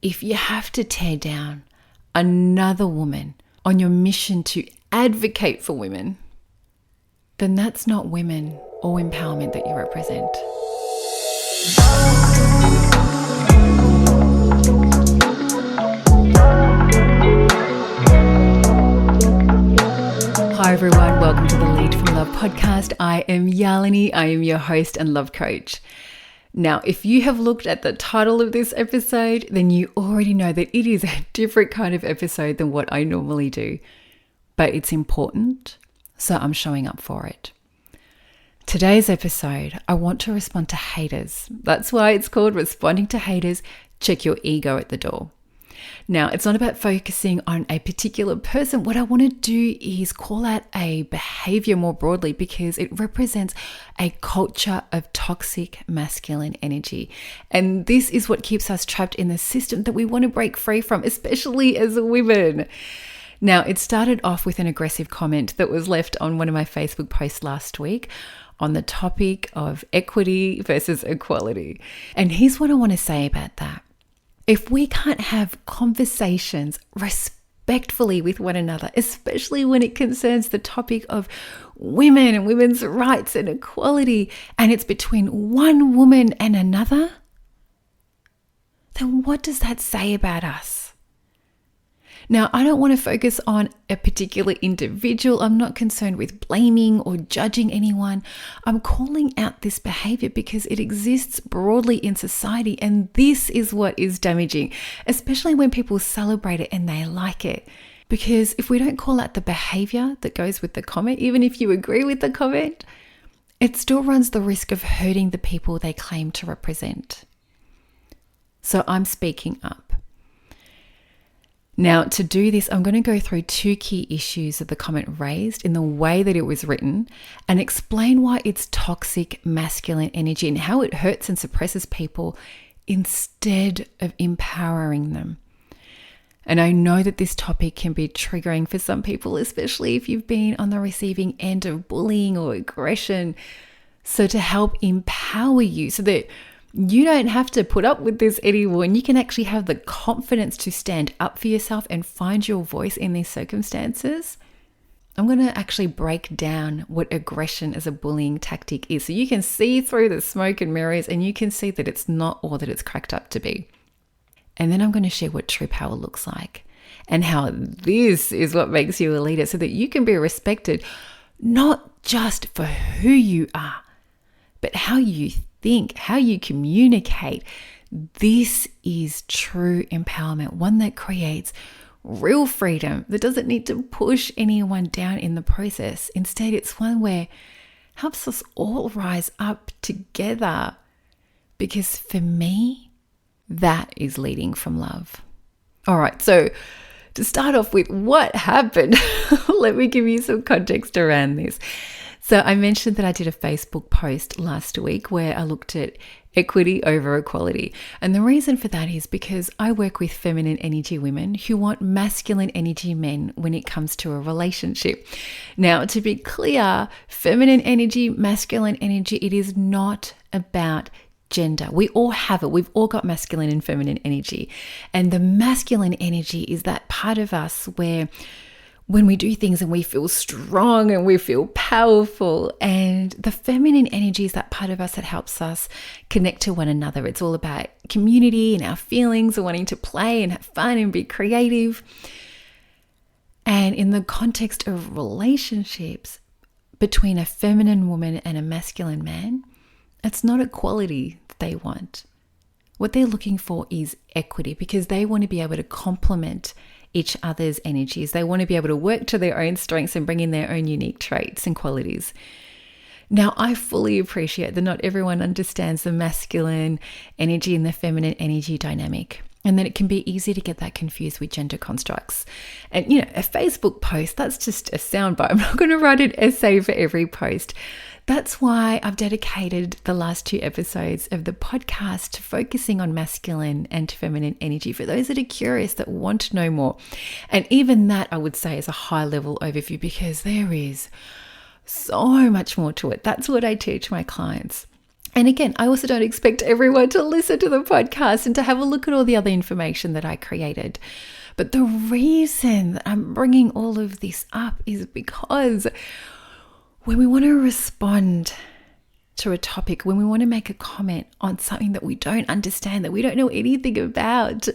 If you have to tear down another woman on your mission to advocate for women, then that's not women or empowerment that you represent. Hi everyone, welcome to the Lead from Love podcast. I am Yalini, I am your host and love coach. Now, if you have looked at the title of this episode, then you already know that it is a different kind of episode than what I normally do. But it's important, so I'm showing up for it. Today's episode, I want to respond to haters. That's why it's called Responding to Haters. Check your ego at the door. Now, it's not about focusing on a particular person. What I want to do is call out a behavior more broadly because it represents a culture of toxic masculine energy. And this is what keeps us trapped in the system that we want to break free from, especially as women. Now, it started off with an aggressive comment that was left on one of my Facebook posts last week on the topic of equity versus equality. And here's what I want to say about that. If we can't have conversations respectfully with one another, especially when it concerns the topic of women and women's rights and equality, and it's between one woman and another, then what does that say about us? Now, I don't want to focus on a particular individual. I'm not concerned with blaming or judging anyone. I'm calling out this behavior because it exists broadly in society, and this is what is damaging, especially when people celebrate it and they like it. Because if we don't call out the behavior that goes with the comment, even if you agree with the comment, it still runs the risk of hurting the people they claim to represent. So I'm speaking up. Now, to do this, I'm going to go through two key issues that the comment raised in the way that it was written and explain why it's toxic masculine energy and how it hurts and suppresses people instead of empowering them. And I know that this topic can be triggering for some people, especially if you've been on the receiving end of bullying or aggression. So to help empower you so that you don't have to put up with this anymore and you can actually have the confidence to stand up for yourself and find your voice in these circumstances, I'm going to actually break down what aggression as a bullying tactic is. So you can see through the smoke and mirrors and you can see that it's not all that it's cracked up to be. And then I'm going to share what true power looks like and how this is what makes you a leader so that you can be respected, not just for who you are, but how you think, how you communicate. This is true empowerment, one that creates real freedom, that doesn't need to push anyone down in the process. Instead, it's one where it helps us all rise up together. Because for me, that is leading from love. All right, so to start off with what happened, let me give you some context around this. So I mentioned that I did a Facebook post last week where I looked at equity over equality. And the reason for that is because I work with feminine energy women who want masculine energy men when it comes to a relationship. Now, to be clear, feminine energy, masculine energy, it is not about gender. We all have it. We've all got masculine and feminine energy. And the masculine energy is that part of us where when we do things and we feel strong and we feel powerful, and the feminine energy is that part of us that helps us connect to one another. It's all about community and our feelings and wanting to play and have fun and be creative. And in the context of relationships between a feminine woman and a masculine man, it's not equality that they want. What they're looking for is equity because they want to be able to complement each other's energies. They want to be able to work to their own strengths and bring in their own unique traits and qualities. Now, I fully appreciate that not everyone understands the masculine energy and the feminine energy dynamic, and that it can be easy to get that confused with gender constructs. And, a Facebook post, that's just a soundbite. I'm not going to write an essay for every post. That's why I've dedicated the last 2 episodes of the podcast to focusing on masculine and feminine energy for those that are curious, that want to know more. And even that, I would say, is a high-level overview because there is so much more to it. That's what I teach my clients. And again, I also don't expect everyone to listen to the podcast and to have a look at all the other information that I created. But the reason that I'm bringing all of this up is because when we want to respond to a topic, when we want to make a comment on something that we don't understand, that we don't know anything about,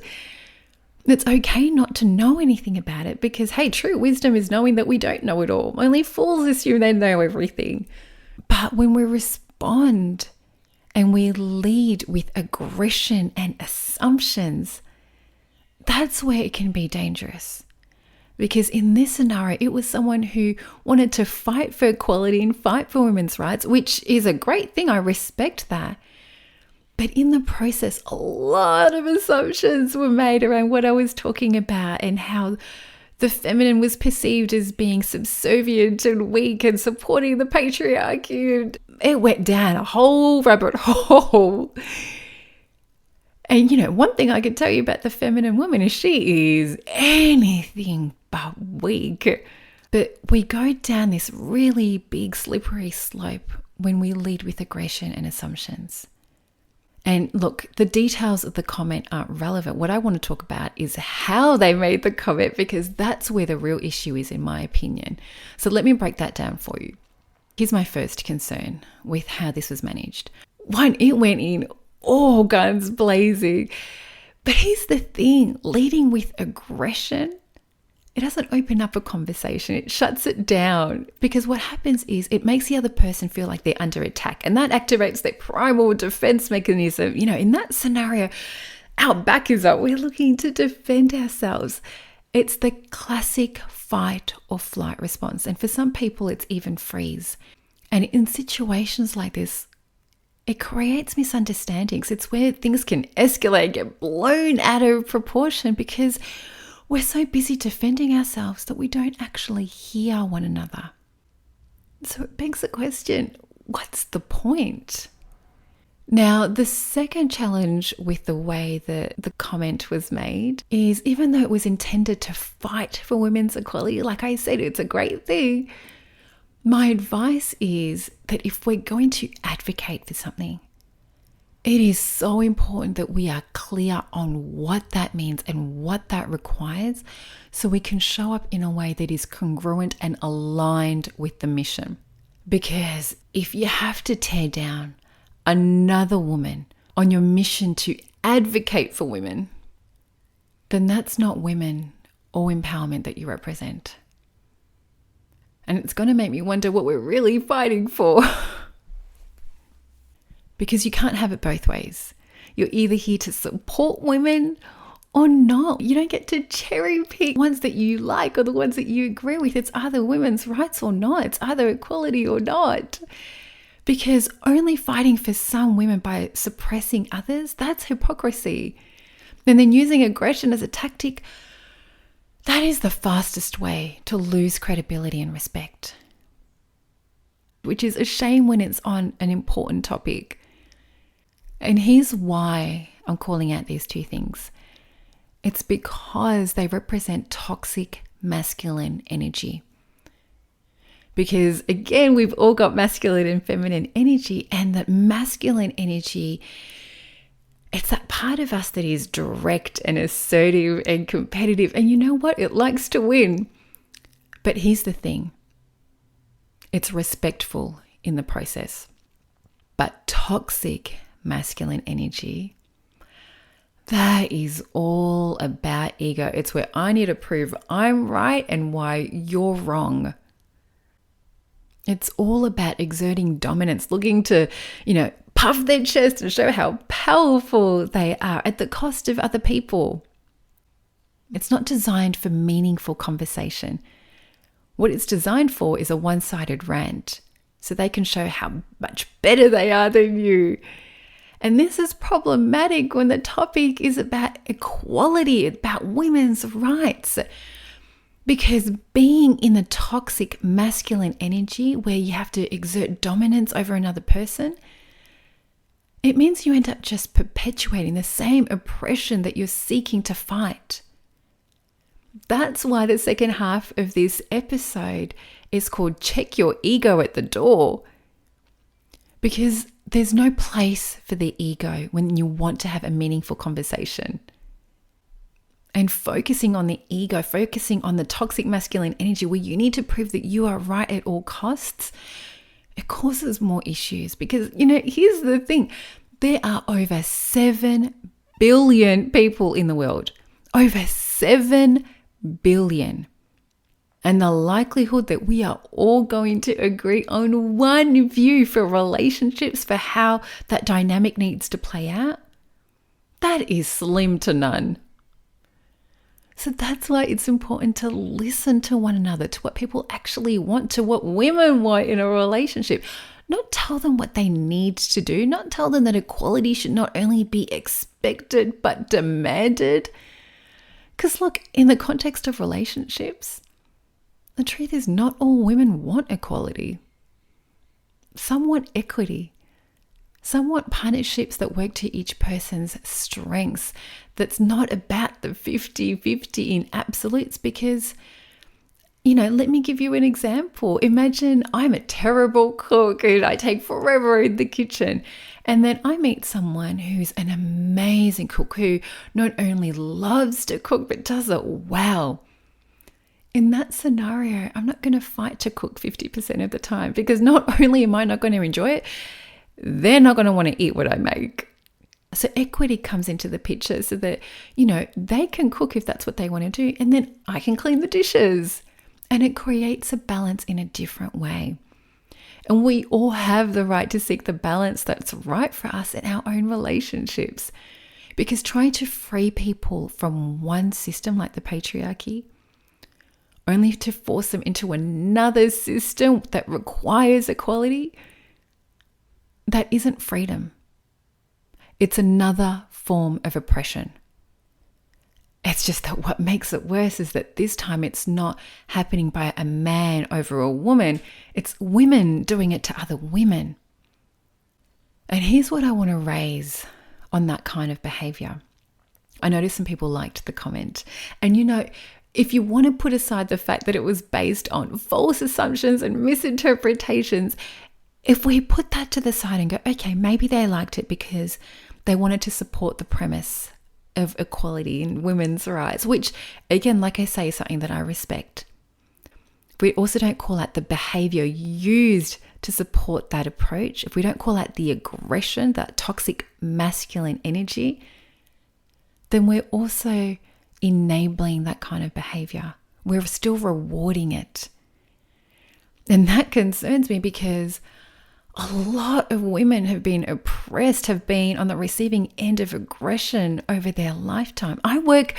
it's okay not to know anything about it, because, hey, true wisdom is knowing that we don't know it all. Only fools assume they know everything. But when we respond and we lead with aggression and assumptions, that's where it can be dangerous. Because in this scenario, it was someone who wanted to fight for equality and fight for women's rights, which is a great thing. I respect that. But in the process, a lot of assumptions were made around what I was talking about and how the feminine was perceived as being subservient and weak and supporting the patriarchy. And it went down a whole rabbit hole. And, one thing I can tell you about the feminine woman is she is anything but weak. But we go down this really big slippery slope when we lead with aggression and assumptions. And look, the details of the comment aren't relevant. What I want to talk about is how they made the comment, because that's where the real issue is, in my opinion. So let me break that down for you. Here's my first concern with how this was managed. One, it went in all guns blazing. But here's the thing, leading with aggression, it doesn't open up a conversation. It shuts it down, because what happens is it makes the other person feel like they're under attack, and that activates their primal defense mechanism. In that scenario, our back is up. We're looking to defend ourselves. It's the classic fight or flight response. And for some people, it's even freeze. And in situations like this, it creates misunderstandings. It's where things can escalate, get blown out of proportion, because we're so busy defending ourselves that we don't actually hear one another. So it begs the question, what's the point? Now, the second challenge with the way that the comment was made is, even though it was intended to fight for women's equality, like I said, it's a great thing. My advice is that if we're going to advocate for something, it is so important that we are clear on what that means and what that requires, so we can show up in a way that is congruent and aligned with the mission. Because if you have to tear down another woman on your mission to advocate for women, then that's not women or empowerment that you represent. And it's going to make me wonder what we're really fighting for. Because you can't have it both ways. You're either here to support women or not. You don't get to cherry pick ones that you like or the ones that you agree with. It's either women's rights or not. It's either equality or not. Because only fighting for some women by suppressing others, that's hypocrisy. And then using aggression as a tactic, that is the fastest way to lose credibility and respect. Which is a shame when it's on an important topic. And here's why I'm calling out these two things. It's because they represent toxic masculine energy. Because again, we've all got masculine and feminine energy, and that masculine energy, it's that part of us that is direct and assertive and competitive. And you know what? It likes to win. But here's the thing. It's respectful in the process. But toxic masculine energy, that is all about ego. It's where I need to prove I'm right and why you're wrong. It's all about exerting dominance, looking to, puff their chest and show how powerful they are at the cost of other people. It's not designed for meaningful conversation. What it's designed for is a one-sided rant, so they can show how much better they are than you. And this is problematic when the topic is about equality, about women's rights. Because being in the toxic masculine energy where you have to exert dominance over another person, it means you end up just perpetuating the same oppression that you're seeking to fight. That's why the second half of this episode is called Check Your Ego at the Door. Because there's no place for the ego when you want to have a meaningful conversation. And focusing on the ego, focusing on the toxic masculine energy where you need to prove that you are right at all costs, it causes more issues. Because, here's the thing. There are over 7 billion people in the world. Over 7 billion. And the likelihood that we are all going to agree on one view for relationships, for how that dynamic needs to play out, that is slim to none. So that's why it's important to listen to one another, to what people actually want, to what women want in a relationship. Not tell them what they need to do, not tell them that equality should not only be expected but demanded. Because look, in the context of relationships, the truth is not all women want equality. Some want equity. Some want partnerships that work to each person's strengths. That's not about the 50-50 in absolutes because, let me give you an example. Imagine I'm a terrible cook and I take forever in the kitchen. And then I meet someone who's an amazing cook who not only loves to cook but does it well. In that scenario, I'm not going to fight to cook 50% of the time because not only am I not going to enjoy it, they're not going to want to eat what I make. So equity comes into the picture so that, they can cook if that's what they want to do, and then I can clean the dishes. And it creates a balance in a different way. And we all have the right to seek the balance that's right for us in our own relationships. Because trying to free people from one system like the patriarchy, only to force them into another system that requires equality, that isn't freedom. It's another form of oppression. It's just that what makes it worse is that this time it's not happening by a man over a woman. It's women doing it to other women. And here's what I want to raise on that kind of behavior. I noticed some people liked the comment. And if you want to put aside the fact that it was based on false assumptions and misinterpretations, if we put that to the side and go, okay, maybe they liked it because they wanted to support the premise of equality and women's rights, which, again, like I say, is something that I respect. We also don't call out the behavior used to support that approach. If we don't call out the aggression, that toxic masculine energy, then we're also enabling that kind of behavior. We're still rewarding it. And that concerns me because a lot of women have been oppressed, have been on the receiving end of aggression over their lifetime. I work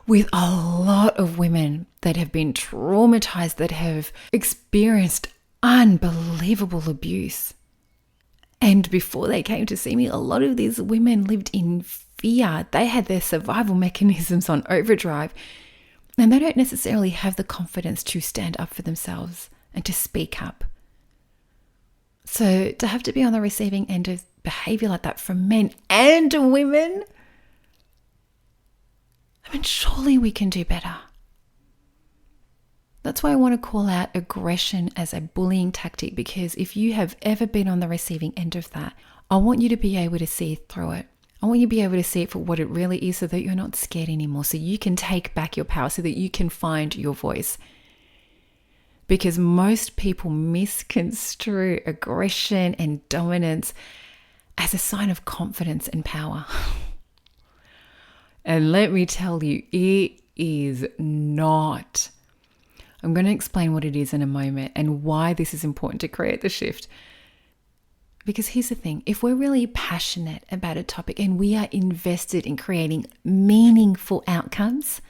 with a lot of women that have been traumatized, that have experienced unbelievable abuse. And before they came to see me, a lot of these women lived in fear. They had their survival mechanisms on overdrive, and they don't necessarily have the confidence to stand up for themselves and to speak up. So to have to be on the receiving end of behavior like that from men and women, surely we can do better. That's why I want to call out aggression as a bullying tactic, because if you have ever been on the receiving end of that, I want you to be able to see through it. I want you to be able to see it for what it really is so that you're not scared anymore, so you can take back your power, so that you can find your voice. Because most people misconstrue aggression and dominance as a sign of confidence and power. And let me tell you, it is not. I'm going to explain what it is in a moment and why this is important to create the shift. Because here's the thing, if we're really passionate about a topic and we are invested in creating meaningful outcomes,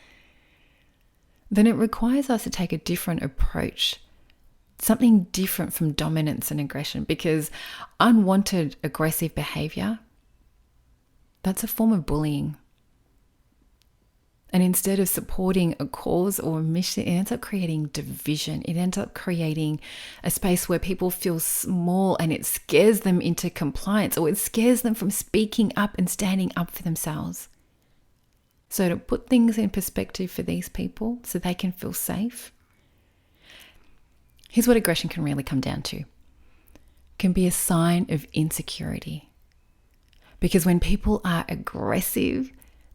then it requires us to take a different approach, something different from dominance and aggression, because unwanted aggressive behavior, that's a form of bullying. And instead of supporting a cause or a mission, it ends up creating division. It ends up creating a space where people feel small, and it scares them into compliance, or it scares them from speaking up and standing up for themselves. So to put things in perspective for these people so they can feel safe, here's what aggression can really come down to. can be a sign of insecurity. Because when people are aggressive,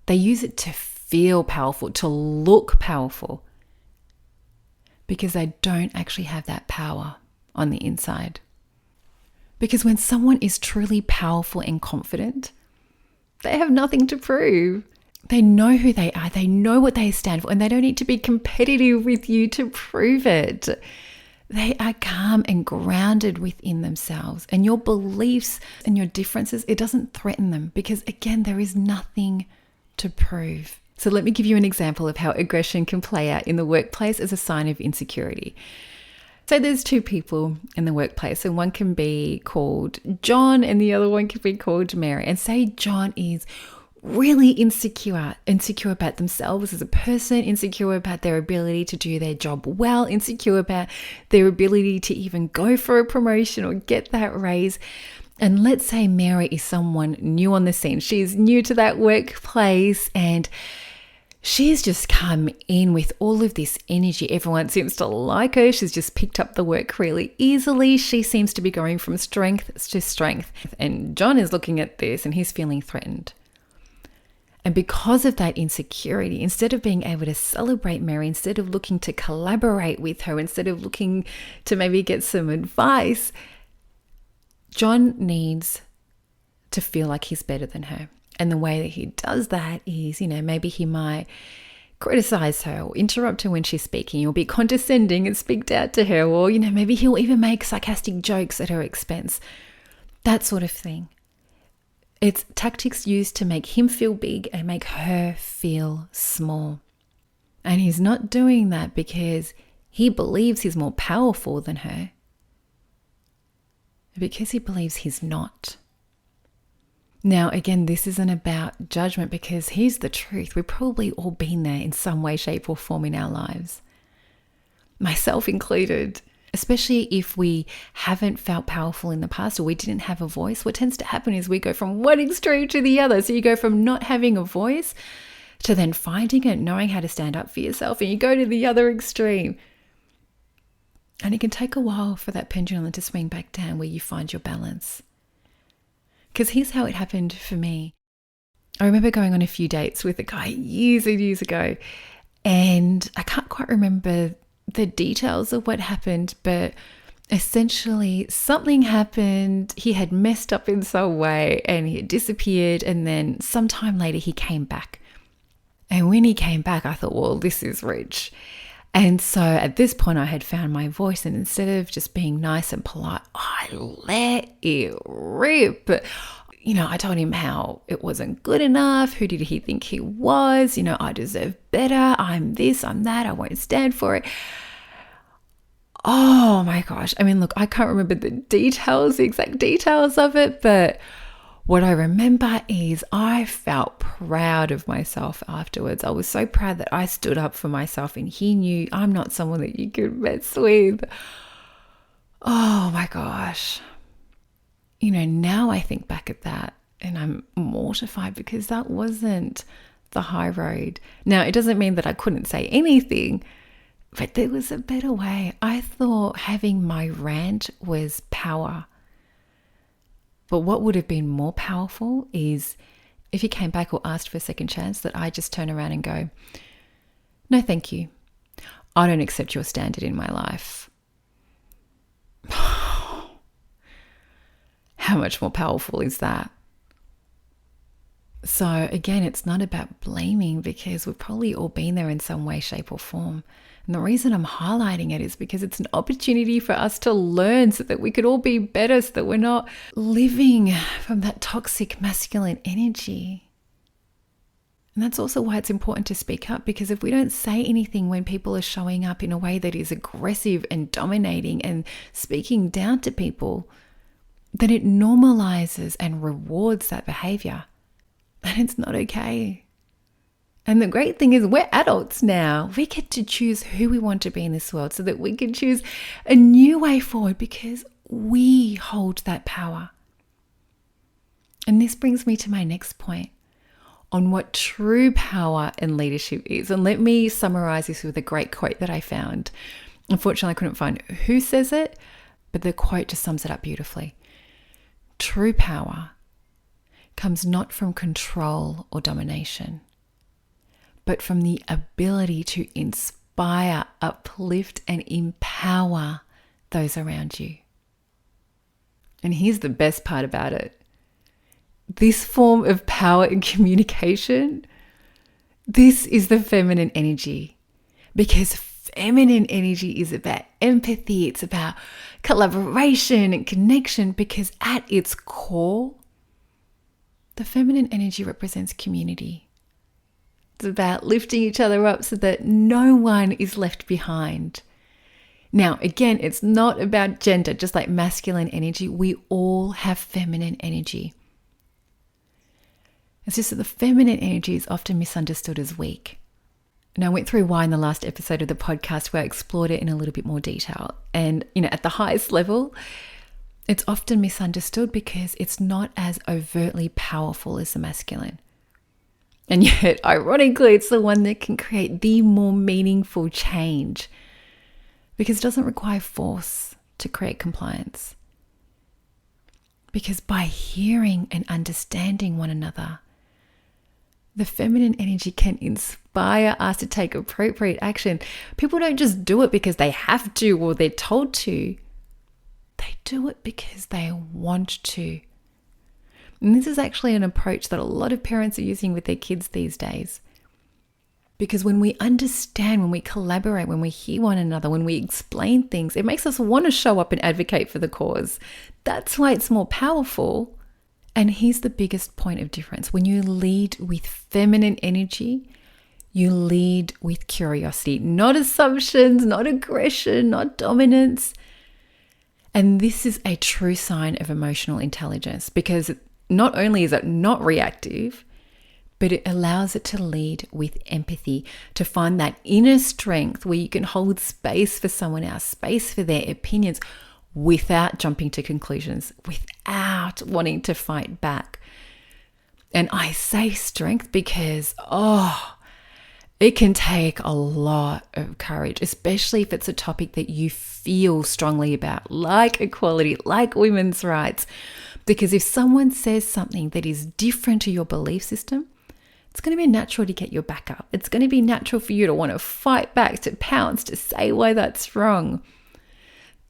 they use it to feel powerful, to look powerful, because they don't actually have that power on the inside. Because when someone is truly powerful and confident, they have nothing to prove. They know who they are, they know what they stand for, and they don't need to be competitive with you to prove it. They are calm and grounded within themselves, and your beliefs and your differences, it doesn't threaten them because, again, there is nothing to prove. So let me give you an example of how aggression can play out in the workplace as a sign of insecurity. So there's two people in the workplace, and one can be called John and the other one can be called Mary. And say John is really insecure about themselves as a person, insecure about their ability to do their job well, insecure about their ability to even go for a promotion or get that raise. And let's say Mary is someone new on the scene. She's new to that workplace and she's just come in with all of this energy. Everyone seems to like her. She's just picked up the work really easily. She seems to be going from strength to strength. And John is looking at this and he's feeling threatened. And because of that insecurity, instead of being able to celebrate Mary, instead of looking to collaborate with her, instead of looking to maybe get some advice, John needs to feel like he's better than her. And the way that he does that is, maybe he might criticize her or interrupt her when she's speaking, or be condescending and speak down to her, or, maybe he'll even make sarcastic jokes at her expense. That sort of thing. It's tactics used to make him feel big and make her feel small. And he's not doing that because he believes he's more powerful than her, because he believes he's not. Now, again, this isn't about judgment, because here's the truth. We've probably all been there in some way, shape, or form in our lives, myself included. Especially if we haven't felt powerful in the past or we didn't have a voice, what tends to happen is we go from one extreme to the other. So you go from not having a voice to then finding it, knowing how to stand up for yourself, and you go to the other extreme. And it can take a while for that pendulum to swing back down where you find your balance. Because here's how it happened for me. I remember going on a few dates with a guy years and years ago, and I can't quite remember the details of what happened, but essentially something happened. He had messed up in some way and he had disappeared, and then sometime later he came back. And when he came back, I thought, well, this is rich. And so at this point I had found my voice, and instead of just being nice and polite, I let it rip. I told him how it wasn't good enough. Who did he think he was? I deserve better. I'm this, I'm that. I won't stand for it. Oh my gosh. I mean, look, I can't remember the exact details of it, but what I remember is I felt proud of myself afterwards. I was so proud that I stood up for myself, and he knew I'm not someone that you could mess with. Oh my gosh. Now I think back at that and I'm mortified, because that wasn't the high road. Now, it doesn't mean that I couldn't say anything, but there was a better way. I thought having my rant was power. But what would have been more powerful is if he came back or asked for a second chance, that I just turn around and go, no, thank you. I don't accept your standard in my life. How much more powerful is that? So again, it's not about blaming, because we've probably all been there in some way, shape, or form. And the reason I'm highlighting it is because it's an opportunity for us to learn, so that we could all be better, so that we're not living from that toxic masculine energy. And that's also why it's important to speak up, because if we don't say anything when people are showing up in a way that is aggressive and dominating and speaking down to people, then it normalizes and rewards that behavior. And it's not okay. And the great thing is we're adults now. We get to choose who we want to be in this world, so that we can choose a new way forward, because we hold that power. And this brings me to my next point on what true power and leadership is. And let me summarize this with a great quote that I found. Unfortunately, I couldn't find who says it, But the quote just sums it up beautifully. True power comes not from control or domination, but from the ability to inspire, uplift, and empower those around you. And here's the best part about it. This form of power and communication, this is the feminine energy, because feminine energy is about empathy. It's about collaboration and connection, because at its core, the feminine energy represents community. It's about lifting each other up so that no one is left behind. Now, again, it's not about gender, just like masculine energy. We all have feminine energy. It's just that the feminine energy is often misunderstood as weak. And I went through why in the last episode of the podcast, where I explored it in a little bit more detail. And, at the highest level, it's often misunderstood because it's not as overtly powerful as the masculine. And yet, ironically, it's the one that can create the more meaningful change, because it doesn't require force to create compliance. Because by hearing and understanding one another, the feminine energy can inspire us to take appropriate action. People don't just do it because they have to or they're told to. They do it because they want to. And this is actually an approach that a lot of parents are using with their kids these days. Because when we understand, when we collaborate, when we hear one another, when we explain things, it makes us want to show up and advocate for the cause. That's why it's more powerful. And here's the biggest point of difference. When you lead with feminine energy, you lead with curiosity, not assumptions, not aggression, not dominance. And this is a true sign of emotional intelligence, because not only is it not reactive, but it allows it to lead with empathy, to find that inner strength where you can hold space for someone else, space for their opinions, without jumping to conclusions, without wanting to fight back. And I say strength because, it can take a lot of courage, especially if it's a topic that you feel strongly about, like equality, like women's rights. Because if someone says something that is different to your belief system, it's going to be natural to get your back up. It's going to be natural for you to want to fight back, to pounce, to say why that's wrong.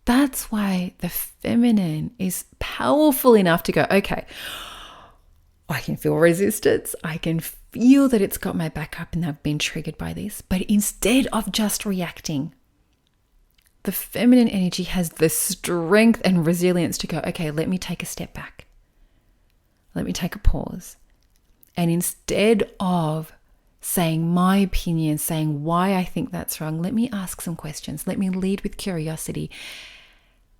That's why the feminine is powerful enough to go, okay, I can feel resistance. I can feel that it's got my back up and I've been triggered by this. But instead of just reacting, the feminine energy has the strength and resilience to go, okay, let me take a step back. Let me take a pause. And instead of saying my opinion, saying why I think that's wrong, let me ask some questions. Let me lead with curiosity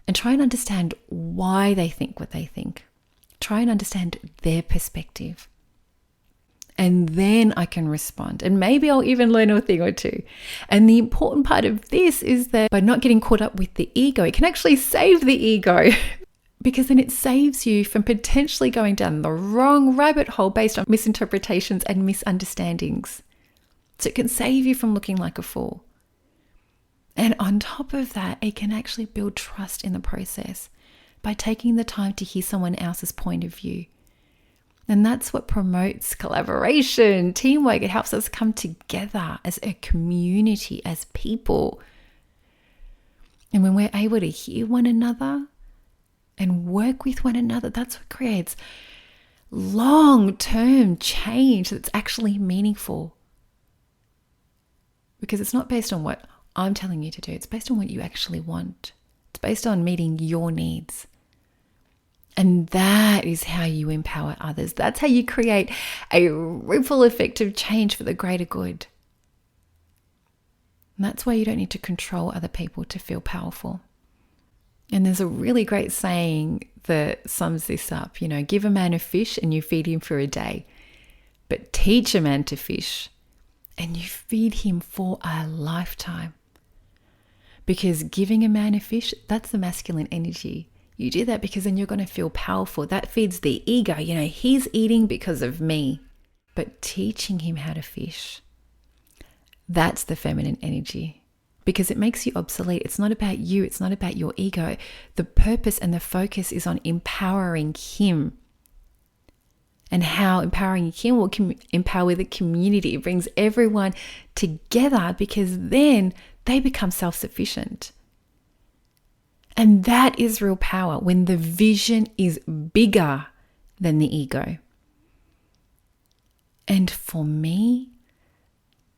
and try and understand why they think what they think. Try and understand their perspective. And then I can respond. And maybe I'll even learn a thing or two. And the important part of this is that by not getting caught up with the ego, it can actually save the ego. Because then it saves you from potentially going down the wrong rabbit hole based on misinterpretations and misunderstandings. So it can save you from looking like a fool. And on top of that, it can actually build trust in the process by taking the time to hear someone else's point of view. And that's what promotes collaboration, teamwork. It helps us come together as a community, as people. And when we're able to hear one another and work with one another, that's what creates long-term change that's actually meaningful. Because it's not based on what I'm telling you to do. It's based on what you actually want. It's based on meeting your needs. And that is how you empower others. That's how you create a ripple effect of change for the greater good. And that's why you don't need to control other people to feel powerful. And there's a really great saying that sums this up. Give a man a fish and you feed him for a day. But teach a man to fish and you feed him for a lifetime. Because giving a man a fish, that's the masculine energy. You do that because then you're going to feel powerful. That feeds the ego. He's eating because of me. But teaching him how to fish, that's the feminine energy. because it makes you obsolete. It's not about you. It's not about your ego. The purpose and the focus is on empowering him. And how empowering him will empower the community. It brings everyone together because then they become self-sufficient. And that is real power, when the vision is bigger than the ego. And for me,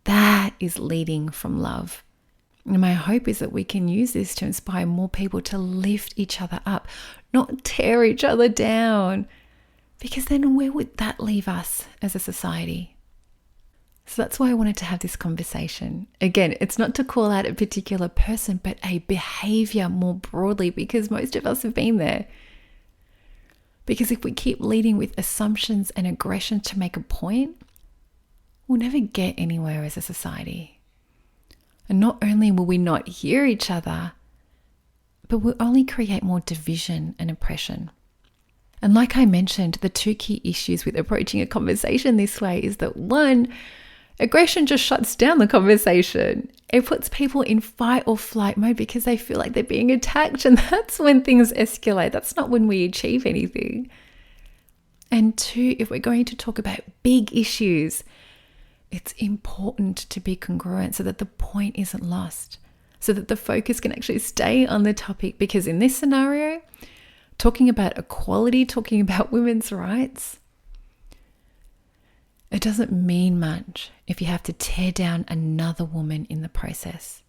that is leading from love. And my hope is that we can use this to inspire more people to lift each other up, not tear each other down. Because then where would that leave us as a society? So that's why I wanted to have this conversation. Again, it's not to call out a particular person, but a behavior more broadly, because most of us have been there. Because if we keep leading with assumptions and aggression to make a point, we'll never get anywhere as a society. And not only will we not hear each other, but we'll only create more division and oppression. And like I mentioned, the two key issues with approaching a conversation this way is that, one, aggression just shuts down the conversation. It puts people in fight or flight mode because they feel like they're being attacked, and that's when things escalate. That's not when we achieve anything. And two, if we're going to talk about big issues, it's important to be congruent so that the point isn't lost, so that the focus can actually stay on the topic. Because in this scenario, talking about equality, talking about women's rights, it doesn't mean much if you have to tear down another woman in the process,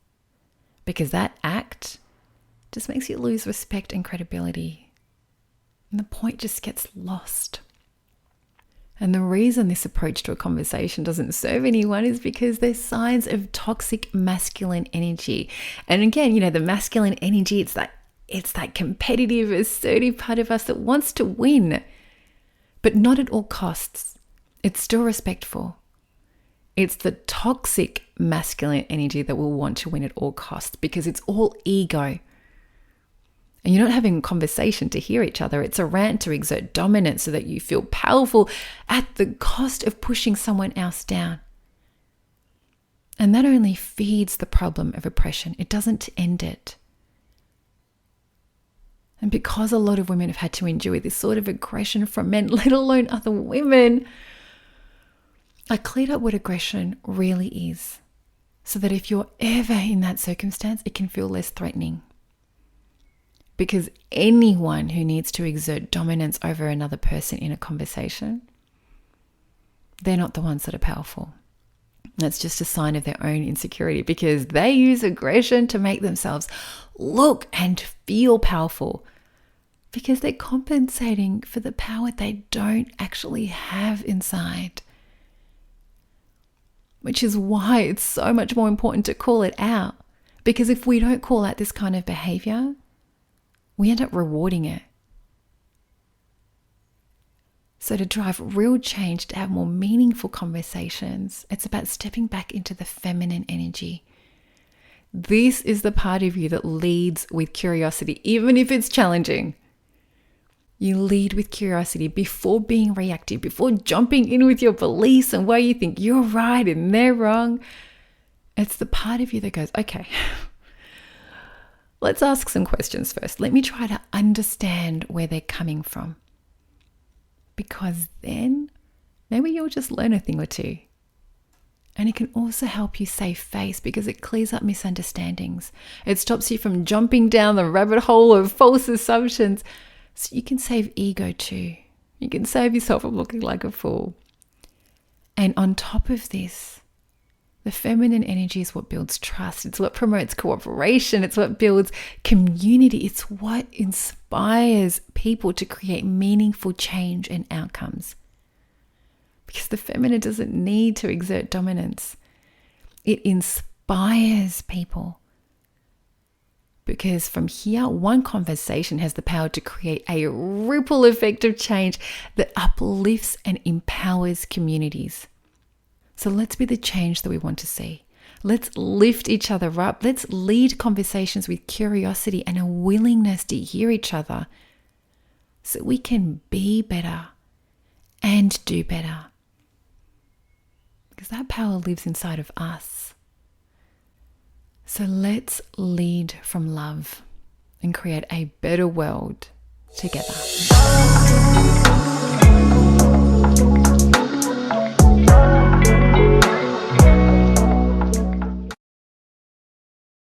because that act just makes you lose respect and credibility, and the point just gets lost. And the reason this approach to a conversation doesn't serve anyone is because there's signs of toxic masculine energy. And again, the masculine energy, it's that competitive, assertive part of us that wants to win, but not at all costs. It's still respectful. It's the toxic masculine energy that will want to win at all costs, because it's all ego. And you're not having a conversation to hear each other. It's a rant to exert dominance so that you feel powerful at the cost of pushing someone else down. And that only feeds the problem of oppression. It doesn't end it. And because a lot of women have had to endure this sort of aggression from men, let alone other women, I cleared up what aggression really is, so that if you're ever in that circumstance, it can feel less threatening. Because anyone who needs to exert dominance over another person in a conversation, they're not the ones that are powerful. That's just a sign of their own insecurity, because they use aggression to make themselves look and feel powerful, because they're compensating for the power they don't actually have inside. Which is why it's so much more important to call it out. Because if we don't call out this kind of behavior, we end up rewarding it. So to drive real change, to have more meaningful conversations, it's about stepping back into the feminine energy. This is the part of you that leads with curiosity, even if it's challenging. You lead with curiosity before being reactive, before jumping in with your beliefs and where you think you're right and they're wrong. It's the part of you that goes, okay, let's ask some questions first. Let me try to understand where they're coming from. Because then maybe you'll just learn a thing or two. And it can also help you save face, because it clears up misunderstandings. It stops you from jumping down the rabbit hole of false assumptions. So you can save ego too. You can save yourself from looking like a fool. And on top of this, the feminine energy is what builds trust. It's what promotes cooperation. It's what builds community. It's what inspires people to create meaningful change and outcomes. Because the feminine doesn't need to exert dominance. It inspires people. Because from here, one conversation has the power to create a ripple effect of change that uplifts and empowers communities. So let's be the change that we want to see. Let's lift each other up. Let's lead conversations with curiosity and a willingness to hear each other, so we can be better and do better. Because that power lives inside of us. So let's lead from love and create a better world together.